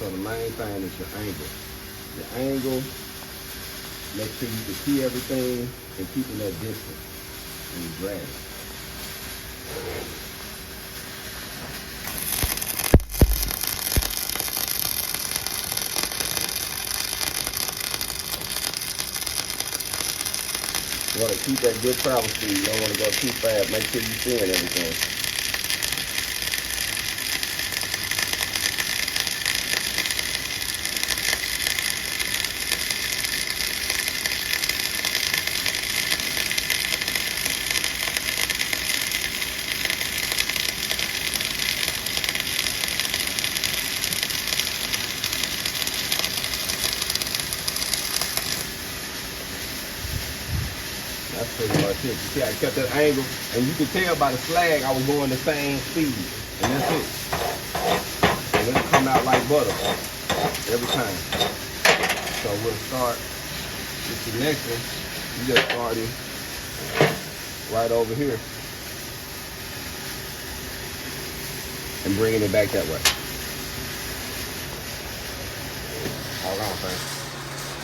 So the main thing is your angle. Your angle, make sure you can see everything and keeping that distance when you drag it. You want to keep that good travel speed. You don't want to go too fast. Make sure you're seeing everything. That's pretty much it. You see, I kept that angle, and you can tell by the slag I was going the same speed, and that's it. And it'll come out like butter every time. So we'll start with the next one. You just started right over here and bringing it back that way. Hold on, fam.